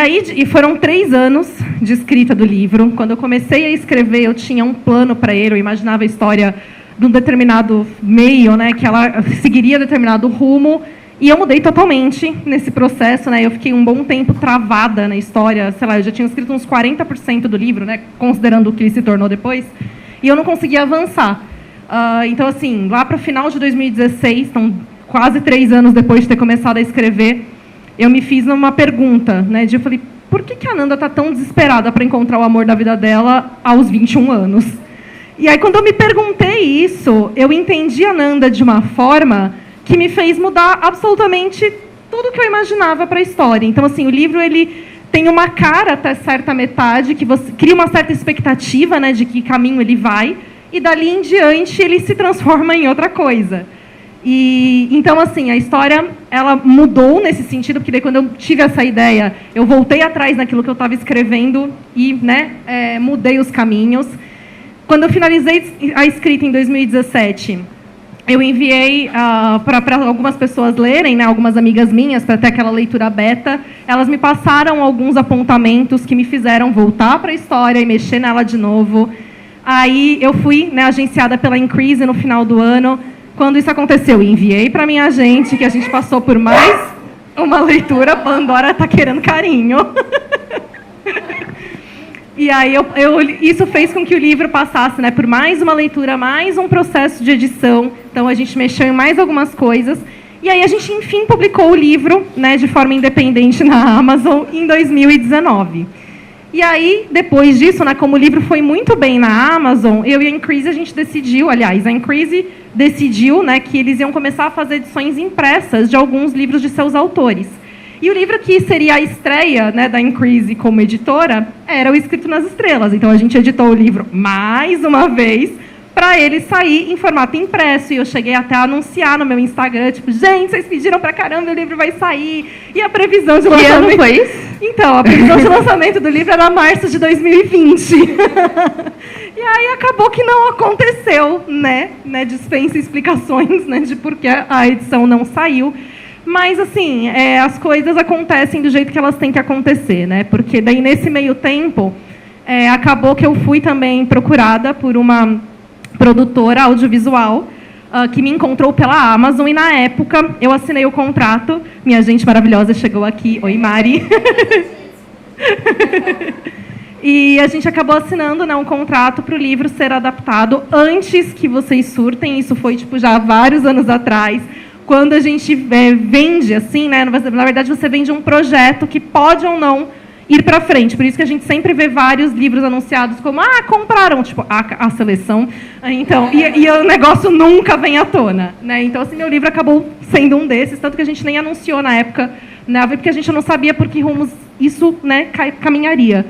E foram 3 anos de escrita do livro. Quando eu comecei a escrever, eu tinha um plano para ele, eu imaginava a história de um determinado meio, né, que ela seguiria determinado rumo, e eu mudei totalmente nesse processo, né, eu fiquei um bom tempo travada na história, sei lá, eu já tinha escrito uns 40% do livro, né, considerando o que ele se tornou depois, e eu não conseguia avançar. Então, assim, lá para o final de 2016, então, quase 3 anos depois de ter começado a escrever, eu me fiz uma pergunta, né, eu falei, por que a Nanda está tão desesperada para encontrar o amor da vida dela aos 21 anos? E aí, quando eu me perguntei isso, eu entendi a Nanda de uma forma que me fez mudar absolutamente tudo que eu imaginava para a história. Então, assim, o livro ele tem uma cara até certa metade, que você cria uma certa expectativa, né, de que caminho ele vai, e dali em diante ele se transforma em outra coisa. E então, assim, a história ela mudou nesse sentido, porque daí, quando eu tive essa ideia, eu voltei atrás naquilo que eu estava escrevendo e, né, mudei os caminhos. Quando eu finalizei a escrita em 2017, eu enviei para algumas pessoas lerem, né, algumas amigas minhas, para ter aquela leitura beta. Elas me passaram alguns apontamentos que me fizeram voltar para a história e mexer nela de novo. Aí eu fui, né, agenciada pela Increase no final do ano. Quando isso aconteceu, enviei para minha agente, que a gente passou por mais uma leitura. Pandora está querendo carinho. E aí isso fez com que o livro passasse, né, por mais uma leitura, mais um processo de edição. Então, a gente mexeu em mais algumas coisas. E aí a gente, enfim, publicou o livro, né, de forma independente na Amazon em 2019. E aí, depois disso, né, como o livro foi muito bem na Amazon, eu e a Increase, a gente decidiu, aliás, a Increase decidiu, né, que eles iam começar a fazer edições impressas de alguns livros de seus autores. E o livro que seria a estreia, né, da Increase como editora era o Escrito nas Estrelas. Então, a gente editou o livro mais uma vez para ele sair em formato impresso. E eu cheguei até a anunciar no meu Instagram, tipo, gente, vocês pediram pra caramba, o livro vai sair. E a previsão de lançamento... Que ano foi isso? Então, a previsão de lançamento do livro era março de 2020. E aí acabou que não aconteceu, né? Dispensa explicações, né, de por que a edição não saiu. Mas, assim, as coisas acontecem do jeito que elas têm que acontecer, né? Porque daí, nesse meio tempo, acabou que eu fui também procurada por uma produtora audiovisual que me encontrou pela Amazon, e, na época, eu assinei o contrato. Minha gente maravilhosa chegou aqui. Oi, Mari. E a gente acabou assinando, né, um contrato para o livro ser adaptado antes que vocês surtem. Isso foi, tipo, já há vários anos atrás. Quando a gente vende, assim, né, na verdade, você vende um projeto que pode ou não ir para frente. Por isso que a gente sempre vê vários livros anunciados como, compraram, tipo, a seleção. Então, e o negócio nunca vem à tona, né? Então, assim, meu livro acabou sendo um desses, tanto que a gente nem anunciou na época, né, porque a gente não sabia por que rumos isso, né, caminharia.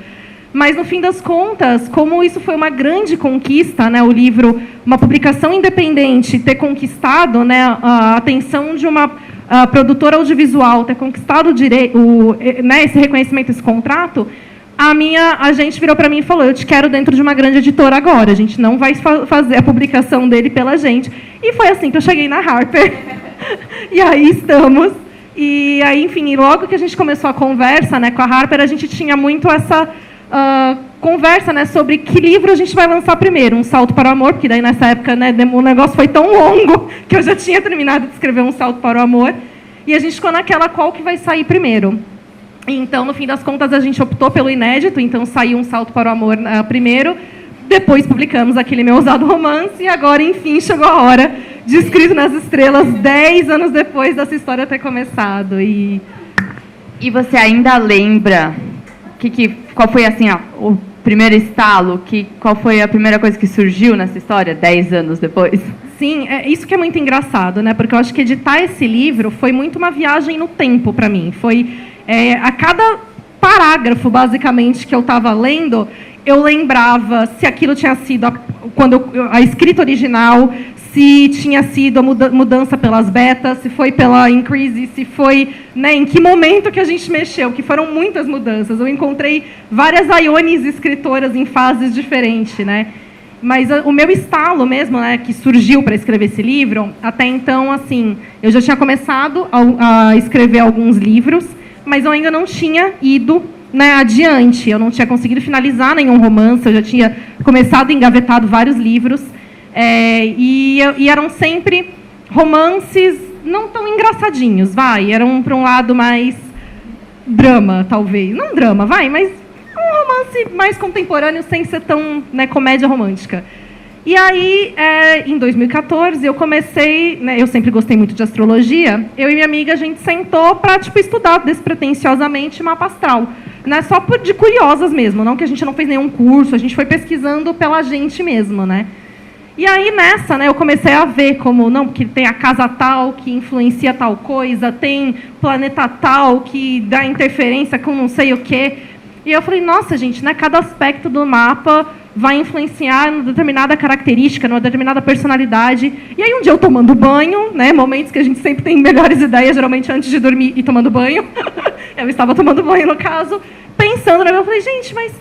Mas, no fim das contas, como isso foi uma grande conquista, né, o livro, uma publicação independente, ter conquistado, né, a atenção de uma produtora audiovisual, ter conquistado né, esse reconhecimento, esse contrato, a minha agente virou para mim e falou, eu te quero dentro de uma grande editora agora, a gente não vai fazer a publicação dele pela gente. E foi assim que eu cheguei na Harper. E aí estamos. E aí, enfim, logo que a gente começou a conversa, né, com a Harper, a gente tinha muito essa... conversa, né, sobre que livro a gente vai lançar primeiro, Um Salto para o Amor, porque daí nessa época, né, o negócio foi tão longo que eu já tinha terminado de escrever Um Salto para o Amor, e a gente ficou naquela qual que vai sair primeiro. Então, no fim das contas, a gente optou pelo inédito, então saiu Um Salto para o Amor primeiro, depois publicamos aquele Meu Ousado Romance, e agora, enfim, chegou a hora de Escrito nas Estrelas, 10 anos depois dessa história ter começado. E você ainda lembra... qual foi, assim, o primeiro estalo? Qual foi a primeira coisa que surgiu nessa história, 10 anos depois? Sim, isso que é muito engraçado, né? Porque eu acho que editar esse livro foi muito uma viagem no tempo para mim. Foi a cada parágrafo, basicamente, que eu estava lendo, eu lembrava se aquilo tinha sido a escrita original, se tinha sido a mudança pelas betas, se foi pela Increase, se foi, né, em que momento que a gente mexeu, que foram muitas mudanças. Eu encontrei várias Iones escritoras em fases diferentes, né? Mas o meu estalo mesmo, né, que surgiu para escrever esse livro, até então, assim, eu já tinha começado a escrever alguns livros, mas eu ainda não tinha ido, né, adiante. Eu não tinha conseguido finalizar nenhum romance, eu já tinha começado e engavetado vários livros, e eram sempre romances não tão engraçadinhos, eram para um lado mais drama, talvez. Não drama, mas um romance mais contemporâneo, sem ser tão, né, comédia romântica. E aí, em 2014, eu comecei, né, eu sempre gostei muito de astrologia, eu e minha amiga, a gente sentou para estudar despretensiosamente mapa astral, né, só de curiosas mesmo, não que a gente não fez nenhum curso, a gente foi pesquisando pela gente mesmo, né. E aí, nessa, né, eu comecei a ver como, não, porque tem a casa tal que influencia tal coisa, tem planeta tal que dá interferência com não sei o quê. E eu falei, nossa, gente, né, cada aspecto do mapa vai influenciar em determinada característica, numa determinada personalidade. E aí, um dia eu tomando banho, né, momentos que a gente sempre tem melhores ideias, geralmente antes de dormir e tomando banho. Eu estava tomando banho, no caso, pensando, né, eu falei, gente, mas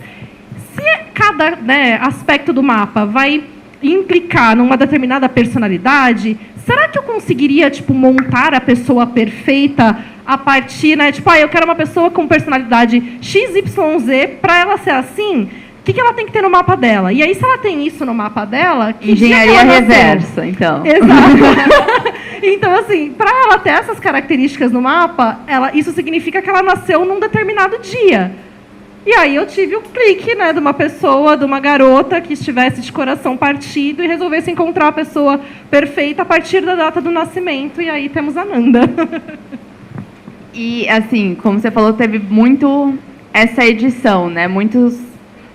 se cada, né, aspecto do mapa vai implicar numa determinada personalidade, será que eu conseguiria, tipo, montar a pessoa perfeita a partir, né, tipo, eu quero uma pessoa com personalidade XYZ, para ela ser assim, o que ela tem que ter no mapa dela? E aí, se ela tem isso no mapa dela... Engenharia reversa, então. Exato. Então, assim, para ela ter essas características no mapa, isso significa que ela nasceu num determinado dia. E aí eu tive o clique, né, de uma pessoa, de uma garota que estivesse de coração partido e resolvesse encontrar a pessoa perfeita a partir da data do nascimento. E aí temos a Nanda. E, assim, como você falou, teve muito essa edição, né? Muitos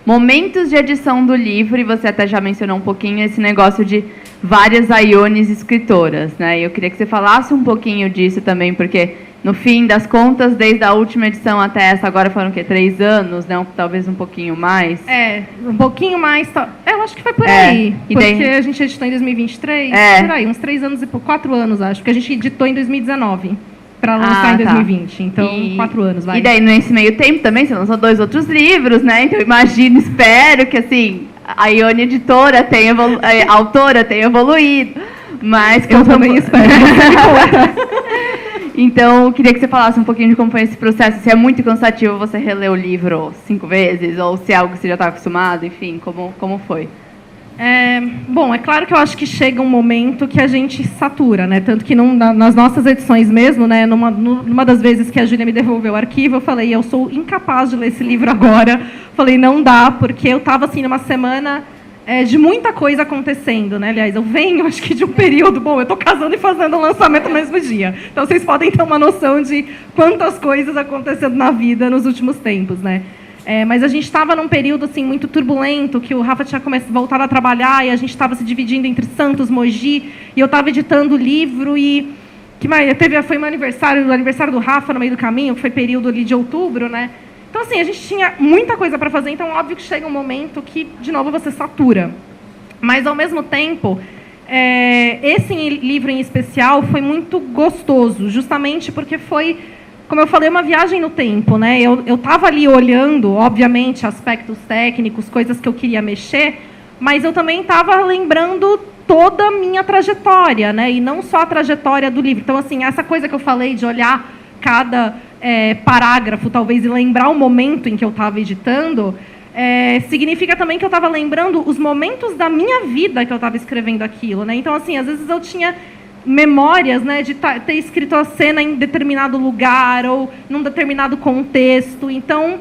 momentos de edição do livro, e você até já mencionou um pouquinho esse negócio de várias Aiones escritoras, né? E eu queria que você falasse um pouquinho disso também, porque, no fim das contas, desde a última edição até essa, agora foram o quê? 3 anos, né? Talvez um pouquinho mais. Um pouquinho mais. Eu acho que foi por aí. Porque a gente editou em 2023, por aí, uns 3 anos e 4 anos, acho. Porque a gente editou em 2019. Para lançar em 2020, então 4 anos, vai. E daí, nesse meio tempo também, você lançou 2 outros livros, né? Então, imagino, espero que, assim, a Ione editora tenha a autora tenha evoluído. Mas eu também espero. Então, eu queria que você falasse um pouquinho de como foi esse processo. Se é muito cansativo você reler o livro 5 vezes, ou se é algo que você já está acostumado, enfim, como foi? Bom, é claro que eu acho que chega um momento que a gente satura, né? Tanto que nas nossas edições mesmo, né? Numa das vezes que a Júlia me devolveu o arquivo, eu falei, eu sou incapaz de ler esse livro agora. Falei, não dá, porque eu estava assim numa semana de muita coisa acontecendo, né? Aliás, eu venho, acho que de um período, bom, eu estou casando e fazendo o lançamento no mesmo dia. Então vocês podem ter uma noção de quantas coisas acontecendo na vida nos últimos tempos, né? Mas a gente estava num período assim, muito turbulento, que o Rafa tinha voltado a trabalhar e a gente estava se dividindo entre Santos, Mogi, e eu estava editando o livro e... foi o aniversário do Rafa no meio do caminho, que foi período ali de outubro, né? Então, assim, a gente tinha muita coisa para fazer, então, óbvio que chega um momento que, de novo, você satura. Mas, ao mesmo tempo, esse livro em especial foi muito gostoso, justamente porque foi... Como eu falei, uma viagem no tempo, né? Eu estava ali olhando, obviamente, aspectos técnicos, coisas que eu queria mexer, mas eu também estava lembrando toda a minha trajetória, né? E não só a trajetória do livro. Então, assim, essa coisa que eu falei de olhar cada parágrafo, talvez, e lembrar o momento em que eu estava editando, significa também que eu estava lembrando os momentos da minha vida que eu estava escrevendo aquilo, né? Então, assim, às vezes eu tinha memórias, né, de ter escrito a cena em determinado lugar ou num determinado contexto. Então,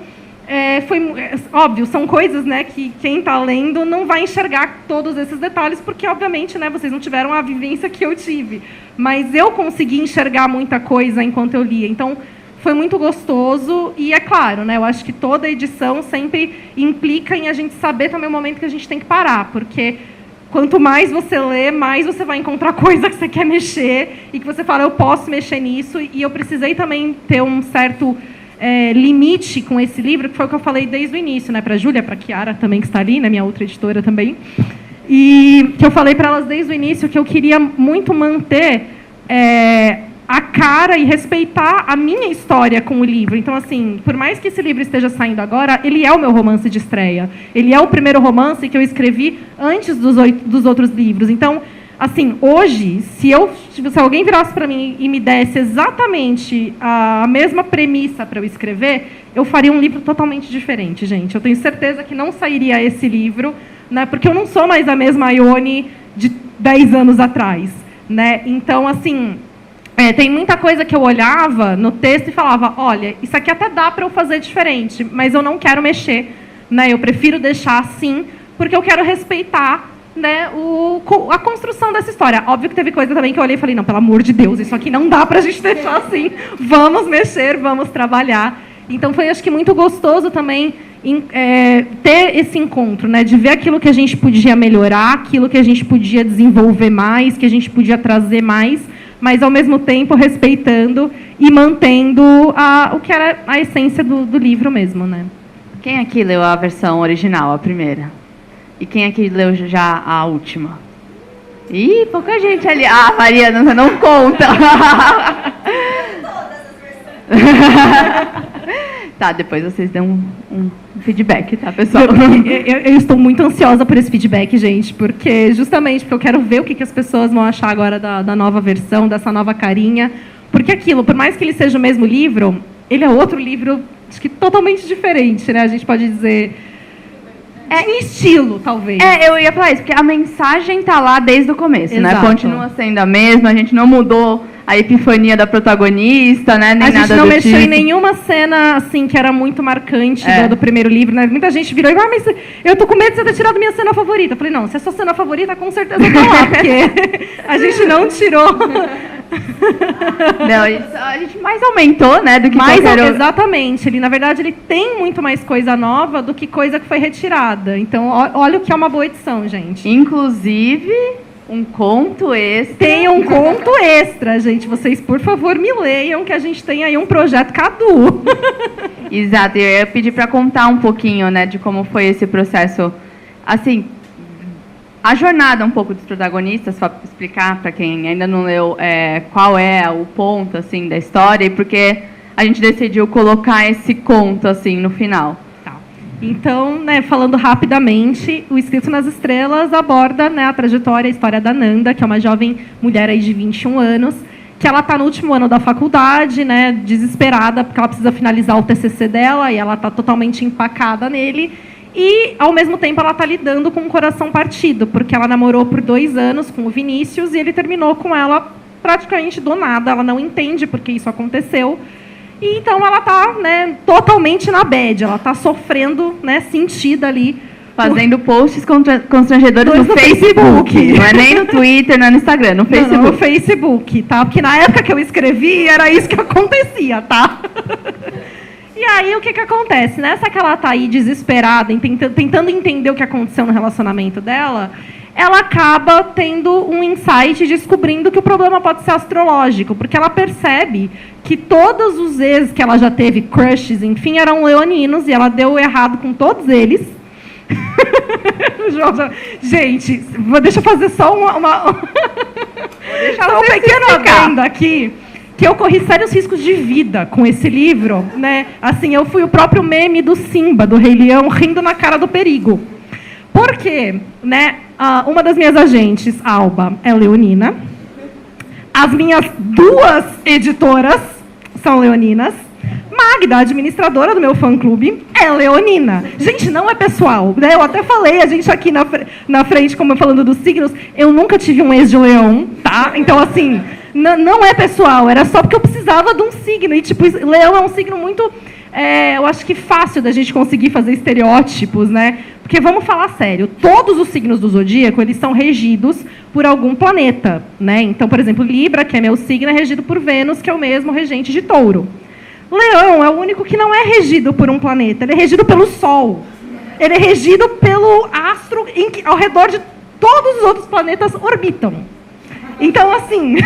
foi óbvio, são coisas, né, que quem está lendo não vai enxergar todos esses detalhes, porque, obviamente, né, vocês não tiveram a vivência que eu tive. Mas eu consegui enxergar muita coisa enquanto eu lia. Então, foi muito gostoso. E, é claro, né, eu acho que toda edição sempre implica em a gente saber também o momento que a gente tem que parar, porque... Quanto mais você lê, mais você vai encontrar coisa que você quer mexer e que você fala, eu posso mexer nisso. E eu precisei também ter um certo limite com esse livro, que foi o que eu falei desde o início, né, para a Júlia, para a Chiara também, que está ali, né, minha outra editora também. E que eu falei para elas desde o início que eu queria muito manter a cara e respeitar a minha história com o livro. Então, assim, por mais que esse livro esteja saindo agora, ele é o meu romance de estreia. Ele é o primeiro romance que eu escrevi antes dos outros livros. Então, assim, hoje, se alguém virasse para mim e me desse exatamente a mesma premissa para eu escrever, eu faria um livro totalmente diferente, gente. Eu tenho certeza que não sairia esse livro, né, porque eu não sou mais a mesma Ione de 10 anos atrás, né? Então, assim, tem muita coisa que eu olhava no texto e falava, olha, isso aqui até dá para eu fazer diferente, mas eu não quero mexer, né? Eu prefiro deixar assim, porque eu quero respeitar, né, a construção dessa história. Óbvio que teve coisa também que eu olhei e falei, não, pelo amor de Deus, isso aqui não dá para a gente deixar assim, vamos mexer, vamos trabalhar. Então foi, acho que, muito gostoso também ter esse encontro, né, de ver aquilo que a gente podia melhorar, aquilo que a gente podia desenvolver mais, que a gente podia trazer mais, mas, ao mesmo tempo, respeitando e mantendo o que era a essência do livro mesmo, né. Quem aqui leu a versão original, a primeira? E quem aqui leu já a última? Ih, pouca gente ali. Ah, Mariana, você não conta. Tá, depois vocês dão um feedback, tá, pessoal? Eu estou muito ansiosa por esse feedback, gente, porque eu quero ver o que as pessoas vão achar agora da nova versão, dessa nova carinha. Porque aquilo, por mais que ele seja o mesmo livro, ele é outro livro, acho que totalmente diferente, né? A gente pode dizer... em estilo, talvez. Eu ia falar isso, porque a mensagem tá lá desde o começo, Exato. né? Continua sendo a mesma, a gente não mudou a epifania da protagonista, né? Nem a gente nada não do mexeu tipo. em nenhuma cena, assim, que era muito marcante do primeiro livro, né? Muita gente virou e falou, mas eu tô com medo de você ter tirado minha cena favorita. Eu falei, não, se é sua cena favorita, com certeza tá lá, porque a gente não tirou. Não, a gente mais aumentou, né, do que qualquer outro. Exatamente. Na verdade, ele tem muito mais coisa nova do que coisa que foi retirada. Então, olha o que é uma boa edição, gente. Inclusive, um conto extra. Tem um conto extra, gente. Vocês, por favor, me leiam, que a gente tem aí um projeto Cadu. Exato. Eu ia pedir para contar um pouquinho, né, de como foi esse processo, assim... A jornada um pouco dos protagonistas, só para explicar para quem ainda não leu qual é o ponto assim da história e porque a gente decidiu colocar esse conto assim no final. Tá. Então, né, falando rapidamente, o Escrito nas Estrelas aborda, né, a trajetória, a história da Nanda, que é uma jovem mulher aí de 21 anos, que ela está no último ano da faculdade, né, desesperada porque ela precisa finalizar o TCC dela e ela está totalmente empacada nele. E, ao mesmo tempo, ela está lidando com o coração partido, porque ela namorou por 2 anos com o Vinícius e ele terminou com ela praticamente do nada. Ela não entende por que isso aconteceu. E, então, ela está, né, totalmente na bad. Ela está sofrendo, né, sentida ali. Fazendo posts constrangedores no Facebook. Não é nem no Twitter, não é no Instagram, no Facebook. Não, no Facebook, tá? Porque na época que eu escrevi, era isso que acontecia, tá? E aí, o que acontece? Nessa que ela está aí desesperada, tentando entender o que aconteceu no relacionamento dela, ela acaba tendo um insight, descobrindo que o problema pode ser astrológico, porque ela percebe que todos os ex que ela já teve, crushes, enfim, eram leoninos, e ela deu errado com todos eles. Gente, deixa eu fazer só um pequeno adendo aqui. Que eu corri sérios riscos de vida com esse livro, né? Assim, eu fui o próprio meme do Simba, do Rei Leão, rindo na cara do perigo. Por quê? Né? Uma das minhas agentes, Alba, é leonina. As minhas 2 editoras são leoninas. Magda, a administradora do meu fã-clube, é leonina. Gente, não é pessoal, né? Eu até falei, a gente aqui na frente, como eu falando dos signos, eu nunca tive um ex de leão, tá? Então, assim... Não é pessoal, era só porque eu precisava de um signo. E, tipo, leão é um signo muito, eu acho que fácil da gente conseguir fazer estereótipos, né? Porque, vamos falar sério, todos os signos do zodíaco, eles são regidos por algum planeta, né? Então, por exemplo, Libra, que é meu signo, é regido por Vênus, que é o mesmo regente de Touro. Leão é o único que não é regido por um planeta, ele é regido pelo Sol. Ele é regido pelo astro em que, ao redor de todos os outros planetas, orbitam. Então, assim...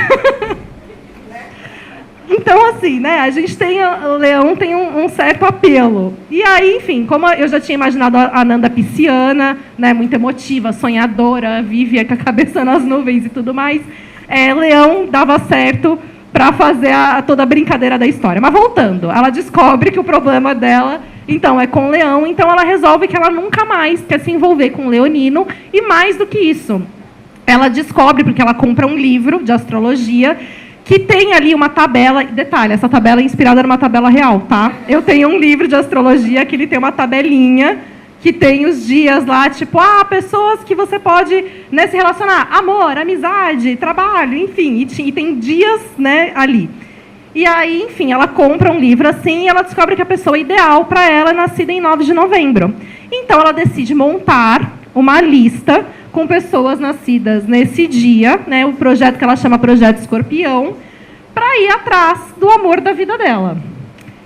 né, a gente tem... O leão tem um certo apelo. E aí, enfim, como eu já tinha imaginado a Nanda pisciana, né, muito emotiva, sonhadora, vivia com a cabeça nas nuvens e tudo mais, leão dava certo para fazer toda a brincadeira da história. Mas voltando, ela descobre que o problema dela, então, é com o leão, então ela resolve que ela nunca mais quer se envolver com o leonino, e mais do que isso... ela descobre, porque ela compra um livro de astrologia, que tem ali uma tabela, detalhe, essa tabela é inspirada numa tabela real, tá? Eu tenho um livro de astrologia que ele tem uma tabelinha, que tem os dias lá, tipo, pessoas que você pode, né, se relacionar, amor, amizade, trabalho, enfim, e tem dias, né, ali. E aí, enfim, ela compra um livro assim e ela descobre que a pessoa ideal para ela é nascida em 9 de novembro. Então, ela decide montar uma lista com pessoas nascidas nesse dia, né, o projeto que ela chama Projeto Escorpião, para ir atrás do amor da vida dela.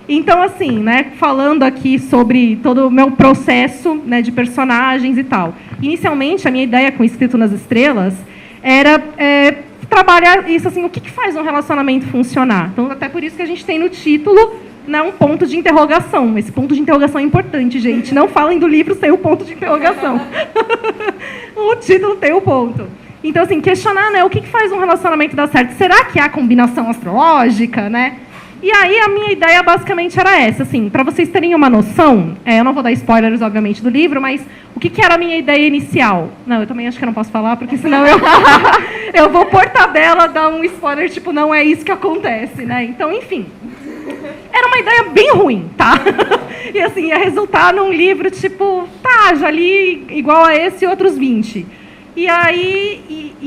Então, assim, né, falando aqui sobre todo o meu processo, né, de personagens e tal. Inicialmente, a minha ideia com Escrito nas Estrelas era trabalhar isso, assim, o que faz um relacionamento funcionar. Então, até por isso que a gente tem no título, né, um ponto de interrogação. Esse ponto de interrogação é importante, gente. Não falem do livro sem o ponto de interrogação. O título tem o ponto. Então, assim, questionar, né, o que faz um relacionamento dar certo? Será que há combinação astrológica, né? E aí a minha ideia basicamente era essa, assim, para vocês terem uma noção, eu não vou dar spoilers, obviamente, do livro, mas o que era a minha ideia inicial? Não, eu também acho que eu não posso falar, porque senão eu vou por tabela dar um spoiler, tipo, não é isso que acontece, né? Então, enfim, era uma ideia bem ruim, tá? E assim, ia resultar num livro, tipo, já li igual a esse e outros 20. E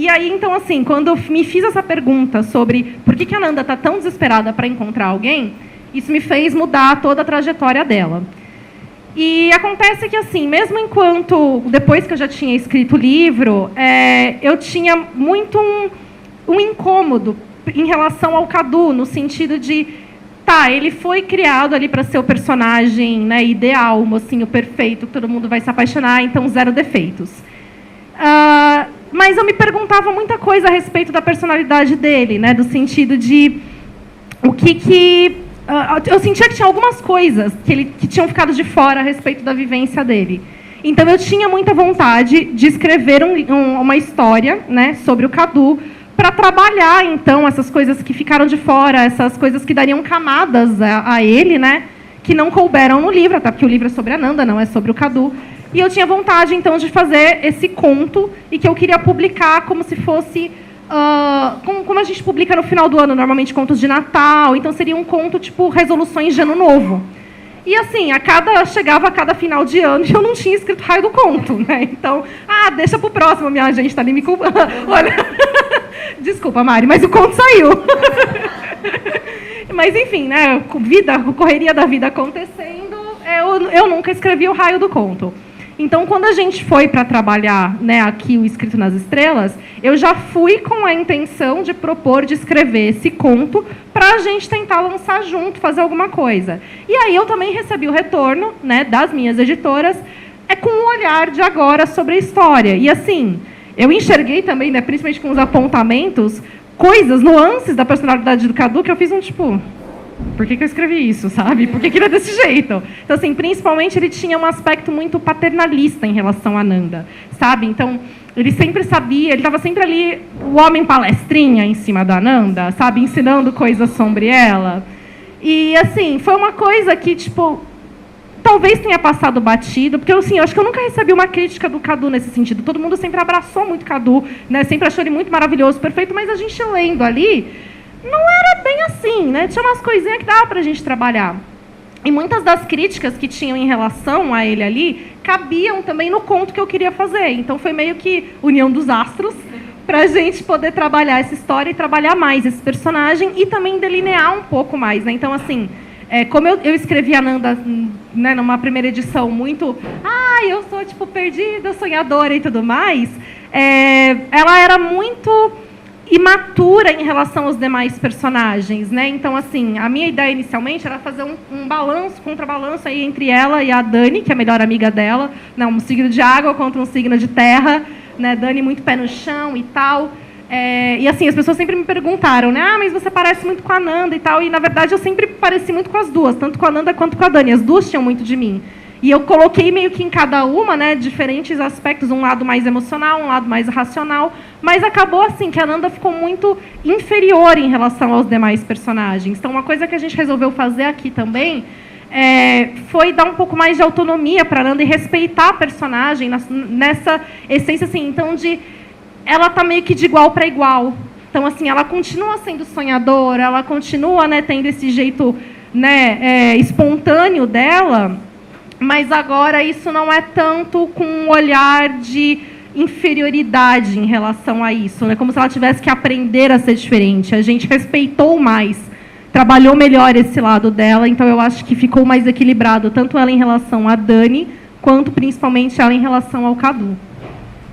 aí, então, assim, quando eu me fiz essa pergunta sobre por que a Nanda está tão desesperada para encontrar alguém, isso me fez mudar toda a trajetória dela. E acontece que, assim, mesmo depois que eu já tinha escrito o livro, eu tinha muito um incômodo em relação ao Cadu, no sentido de, ele foi criado ali para ser o personagem, né, ideal, o mocinho perfeito, que todo mundo vai se apaixonar, então 0 defeitos. Mas eu me perguntava muita coisa a respeito da personalidade dele, né, do sentido de eu sentia que tinha algumas coisas que tinham ficado de fora a respeito da vivência dele. Então eu tinha muita vontade de escrever uma história, né, sobre o Cadu, para trabalhar então essas coisas que ficaram de fora, essas coisas que dariam camadas a ele, né, que não couberam no livro, até porque o livro é sobre a Nanda, não é sobre o Cadu. E eu tinha vontade, então, de fazer esse conto e que eu queria publicar como se fosse... como a gente publica no final do ano, normalmente, contos de Natal. Então, seria um conto, tipo, resoluções de Ano Novo. E, assim, chegava a cada final de ano e eu não tinha escrito raio do conto, né? Então, deixa pro próximo, minha gente, tá ali me culpando. Olha... Desculpa, Mari, mas o conto saiu. Mas, enfim, né? Correria da vida acontecendo, eu nunca escrevi o raio do conto. Então, quando a gente foi para trabalhar, né, aqui o Escrito nas Estrelas, eu já fui com a intenção de propor, de escrever esse conto para a gente tentar lançar junto, fazer alguma coisa. E aí eu também recebi o retorno, né, das minhas editoras, com um olhar de agora sobre a história. E assim, eu enxerguei também, né, principalmente com os apontamentos, coisas, nuances da personalidade do Cadu que eu fiz por que eu escrevi isso, sabe? Por que ele é desse jeito? Então, assim, principalmente ele tinha um aspecto muito paternalista em relação a Nanda, sabe? Então, ele sempre sabia, ele estava sempre ali, o homem palestrinha em cima da Nanda, sabe? Ensinando coisas sobre ela. E, assim, foi uma coisa que, tipo, talvez tenha passado batido, porque, assim, eu acho que eu nunca recebi uma crítica do Cadu nesse sentido. Todo mundo sempre abraçou muito o Cadu, né? Sempre achou ele muito maravilhoso, perfeito, mas a gente lendo ali... não era bem assim, né? Tinha umas coisinhas que dava para a gente trabalhar. E muitas das críticas que tinham em relação a ele ali cabiam também no conto que eu queria fazer. Então foi meio que união dos astros para a gente poder trabalhar essa história e trabalhar mais esse personagem e também delinear um pouco mais, né? Então, assim, como eu escrevi a Nanda, né, numa primeira edição muito... eu sou, tipo, perdida, sonhadora e tudo mais, ela era muito... imatura em relação aos demais personagens, né? Então, assim, a minha ideia inicialmente era fazer um contrabalanço aí entre ela e a Dani, que é a melhor amiga dela, né? Um signo de água contra um signo de terra, né? Dani muito pé no chão e tal. E assim, as pessoas sempre me perguntaram, né? Mas você parece muito com a Nanda e tal. E, na verdade, eu sempre pareci muito com as duas, tanto com a Nanda quanto com a Dani. As duas tinham muito de mim. E eu coloquei meio que em cada uma, né, diferentes aspectos, um lado mais emocional, um lado mais racional, mas acabou assim que a Nanda ficou muito inferior em relação aos demais personagens. Então, uma coisa que a gente resolveu fazer aqui também foi dar um pouco mais de autonomia para a Nanda e respeitar a personagem nessa essência, assim, então, de ela tá meio que de igual para igual. Então, assim, ela continua sendo sonhadora, ela continua, né, tendo esse jeito, né, espontâneo dela, mas agora isso não é tanto com um olhar de inferioridade em relação a isso, né? Como se ela tivesse que aprender a ser diferente. A gente respeitou mais, trabalhou melhor esse lado dela, então eu acho que ficou mais equilibrado, tanto ela em relação a Dani, quanto principalmente ela em relação ao Cadu.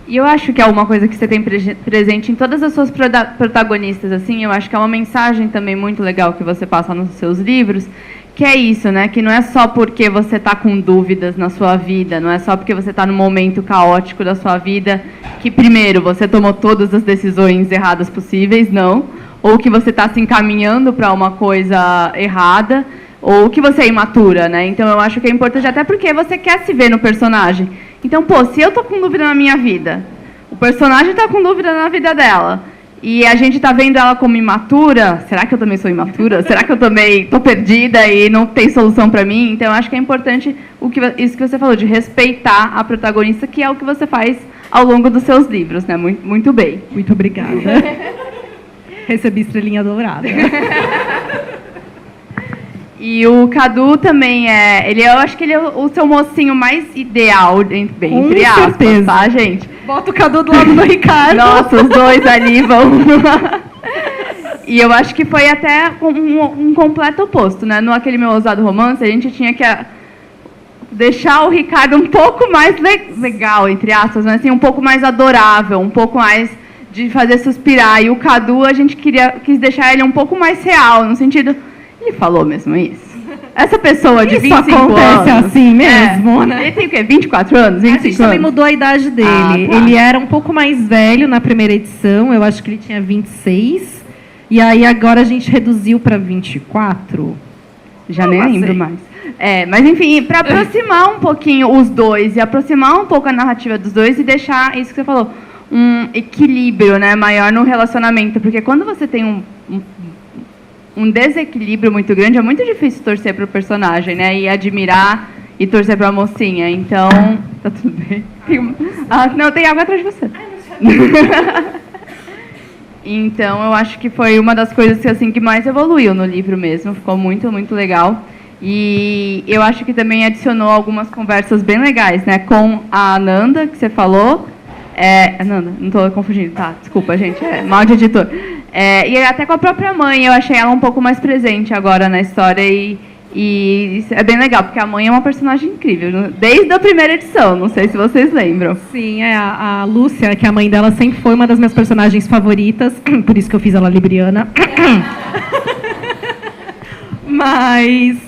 E eu acho que é uma coisa que você tem presente em todas as suas protagonistas, assim, eu acho que é uma mensagem também muito legal que você passa nos seus livros, que é isso, né? Que não é só porque você está com dúvidas na sua vida, não é só porque você está num momento caótico da sua vida que, primeiro, você tomou todas as decisões erradas possíveis, não. Ou que você está se encaminhando para uma coisa errada, ou que você é imatura, né? Então, eu acho que é importante até porque você quer se ver no personagem. Então, pô, se eu tô com dúvida na minha vida, o personagem está com dúvida na vida dela, e a gente está vendo ela como imatura, será que eu também sou imatura? Será que eu também estou perdida e não tem solução para mim? Então, eu acho que é importante isso que você falou, de respeitar a protagonista, que é o que você faz ao longo dos seus livros, né? Muito, muito bem. Muito obrigada. Recebi estrelinha dourada. E o Cadu também eu acho que ele é o seu mocinho mais ideal, entre aspas, certeza. Tá, gente? Bota o Cadu do lado do Ricardo. Nossa, os dois ali vão... E eu acho que foi até um completo oposto, né? No Aquele Meu Ousado Romance, a gente tinha que deixar o Ricardo um pouco mais legal, entre aspas, mas assim, um pouco mais adorável, um pouco mais de fazer suspirar. E o Cadu, a gente quis deixar ele um pouco mais real, no sentido... Ele falou mesmo isso? Essa pessoa de 25 anos... Isso acontece assim mesmo, né? Ele tem o quê? 24 anos? 25 a gente também mudou a idade dele. Tá. Ele era um pouco mais velho na primeira edição, eu acho que ele tinha 26. E aí agora a gente reduziu para 24. Já nem lembro mais. Mas enfim, para aproximar um pouquinho os dois, e aproximar um pouco a narrativa dos dois, e deixar, isso que você falou, um equilíbrio, né, maior no relacionamento. Porque quando você tem um desequilíbrio muito grande, é muito difícil torcer para o personagem, né? E admirar e torcer para a mocinha. Então, tá tudo bem. Não, tem água atrás de você. Então, eu acho que foi uma das coisas que mais evoluiu no livro mesmo. Ficou muito, muito legal. E eu acho que também adicionou algumas conversas bem legais, né? Com a Ananda, que você falou. Ananda, não estou confundindo, tá? Desculpa, gente. Mal de editor. E até com a própria mãe, eu achei ela um pouco mais presente agora na história, e isso é bem legal, porque a mãe é uma personagem incrível, desde a primeira edição, não sei se vocês lembram. Sim, a Lúcia, que é a mãe dela, sempre foi uma das minhas personagens favoritas, por isso que eu fiz ela libriana. Mas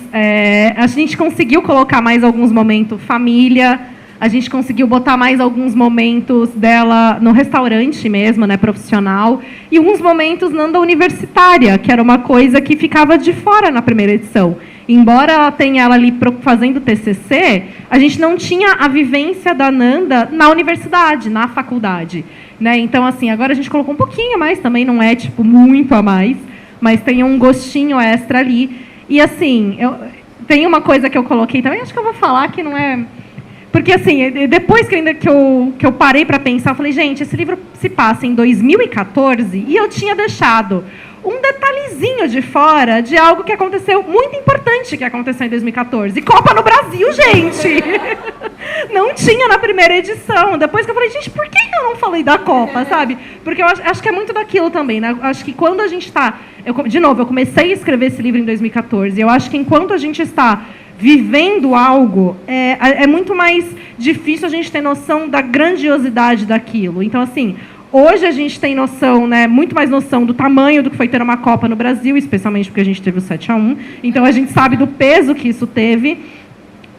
a gente conseguiu colocar mais alguns momentos família, a gente conseguiu botar mais alguns momentos dela no restaurante mesmo, né, profissional, e alguns momentos Nanda universitária, que era uma coisa que ficava de fora na primeira edição. Embora ela tenha ela ali fazendo TCC, a gente não tinha a vivência da Nanda na universidade, na faculdade, né? Então, assim, agora a gente colocou um pouquinho mais, também não é, tipo, muito a mais, mas tem um gostinho extra ali. E, assim, tem uma coisa que eu coloquei também, acho que eu vou falar que não é... Porque, assim, depois que eu parei para pensar, eu falei, gente, esse livro se passa em 2014 e eu tinha deixado um detalhezinho de fora de algo que aconteceu, muito importante que aconteceu em 2014. Copa no Brasil, gente! Não tinha na primeira edição. Depois que eu falei, gente, por que eu não falei da Copa, sabe? Porque eu acho que é muito daquilo também, né? Acho que quando a gente está... De novo, eu comecei a escrever esse livro em 2014. Eu acho que enquanto a gente está vivendo algo, é muito mais difícil a gente ter noção da grandiosidade daquilo. Então, assim, hoje a gente tem noção, né, muito mais noção do tamanho do que foi ter uma Copa no Brasil, especialmente porque a gente teve o 7-1. Então, a gente sabe do peso que isso teve.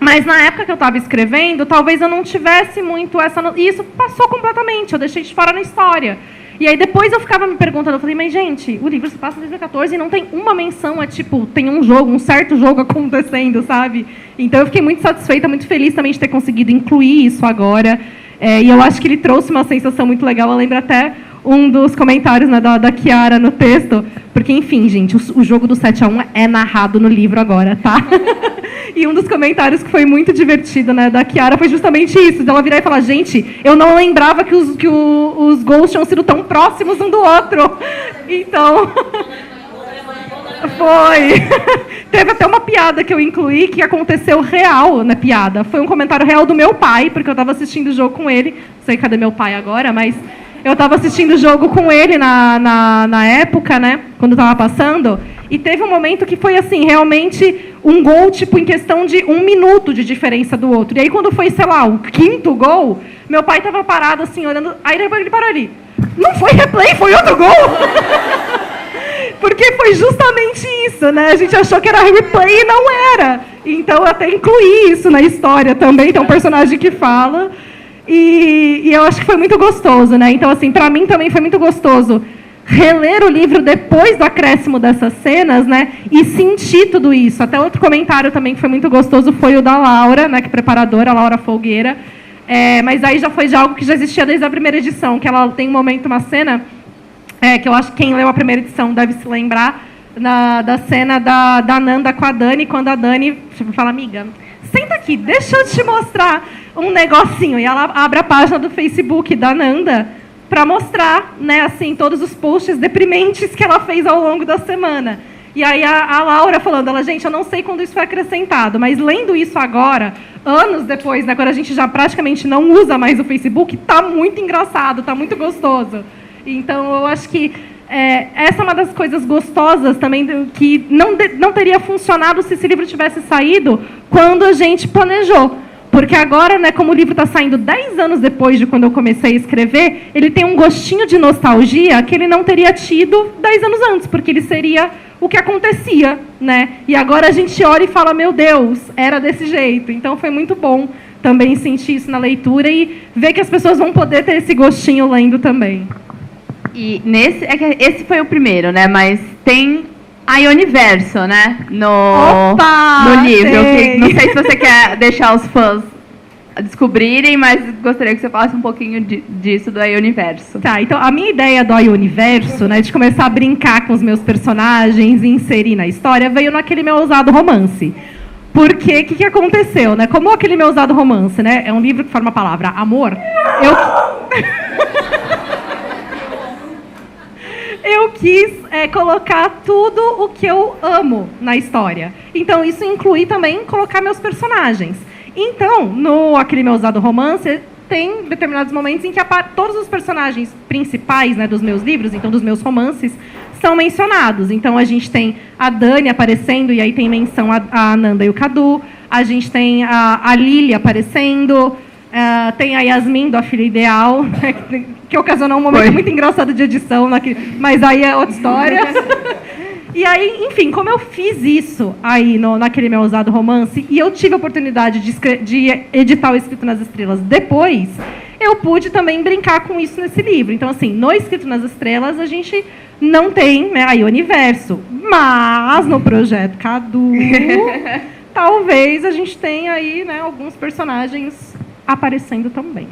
Mas, na época que eu estava escrevendo, talvez eu não tivesse muito essa... E isso passou completamente, eu deixei de fora na história. E aí depois eu ficava me perguntando, eu falei, mas gente, o livro se passa em 2014 e não tem uma menção tem um jogo, um certo jogo acontecendo, sabe? Então eu fiquei muito satisfeita, muito feliz também de ter conseguido incluir isso agora. E eu acho que ele trouxe uma sensação muito legal, eu lembro até um dos comentários, né, da Chiara no texto, porque, enfim, gente, o jogo do 7-1 é narrado no livro agora, tá? E um dos comentários que foi muito divertido, né, da Kiara foi justamente isso, dela virar e falar, gente, eu não lembrava que os gols tinham sido tão próximos um do outro. Então... Foi. Teve até uma piada que eu incluí que aconteceu real na piada. Foi um comentário real do meu pai, porque eu estava assistindo o jogo com ele. Não sei cadê meu pai agora, mas eu estava assistindo o jogo com ele na época, né? Quando estava passando. E teve um momento que foi assim, realmente um gol, tipo, em questão de 1 minuto de diferença do outro. E aí, quando foi, sei lá, o 5º gol, meu pai estava parado assim, olhando. Aí ele parou ali. Não foi replay, foi outro gol! Porque foi justamente isso, né? A gente achou que era replay e não era. Então, eu até incluí isso na história também. Tem um personagem que fala. E eu acho que foi muito gostoso, né? Então, assim, para mim também foi muito gostoso reler o livro depois do acréscimo dessas cenas, né? E sentir tudo isso. Até outro comentário também que foi muito gostoso foi o da Laura, né? Que é preparadora, a Laura Folgueira. Mas aí já foi de algo que já existia desde a primeira edição, que ela tem um momento, uma cena... que eu acho que quem leu a primeira edição deve se lembrar da cena da Nanda com a Dani, quando a Dani fala, amiga, senta aqui, deixa eu te mostrar um negocinho. E ela abre a página do Facebook da Nanda para mostrar, né, assim, todos os posts deprimentes que ela fez ao longo da semana. E aí a Laura falando, gente, eu não sei quando isso foi acrescentado, mas lendo isso agora, anos depois, né, quando a gente já praticamente não usa mais o Facebook, tá muito engraçado, tá muito gostoso. Então, eu acho que essa é uma das coisas gostosas também, que não teria funcionado se esse livro tivesse saído quando a gente planejou. Porque agora, né, como o livro está saindo 10 anos depois de quando eu comecei a escrever, ele tem um gostinho de nostalgia que ele não teria tido 10 anos antes, porque ele seria o que acontecia, né? E agora a gente olha e fala, meu Deus, era desse jeito. Então, foi muito bom também sentir isso na leitura e ver que as pessoas vão poder ter esse gostinho lendo também. E esse foi o primeiro, né? Mas tem a Ioniverso, né? No livro. Não sei se você quer deixar os fãs descobrirem, mas gostaria que você falasse um pouquinho disso do Ioniverso. Tá, então a minha ideia do Ioniverso, né, de começar a brincar com os meus personagens e inserir na história, veio naquele meu ousado romance. Porque o que aconteceu, né? Como aquele meu ousado romance, né? É um livro que forma a palavra amor. Eu quis colocar tudo o que eu amo na história. Então, isso inclui também colocar meus personagens. Então, no Aquele Meu Ousado Romance, tem determinados momentos em que todos os personagens principais, né, dos meus livros, então dos meus romances, são mencionados. Então, a gente tem a Dani aparecendo, e aí tem menção a Nanda e o Cadu. A gente tem a Lili aparecendo... tem a Yasmin, do A Filha Ideal, né, que ocasionou um momento muito engraçado de edição, mas aí é outra história. E aí, enfim, como eu fiz isso aí naquele meu ousado romance, e eu tive a oportunidade de editar o Escrito nas Estrelas depois, eu pude também brincar com isso nesse livro. Então, assim, no Escrito nas Estrelas, a gente não tem, né, aí o universo, mas no Projeto Cadu, talvez a gente tenha aí, né, alguns personagens aparecendo também.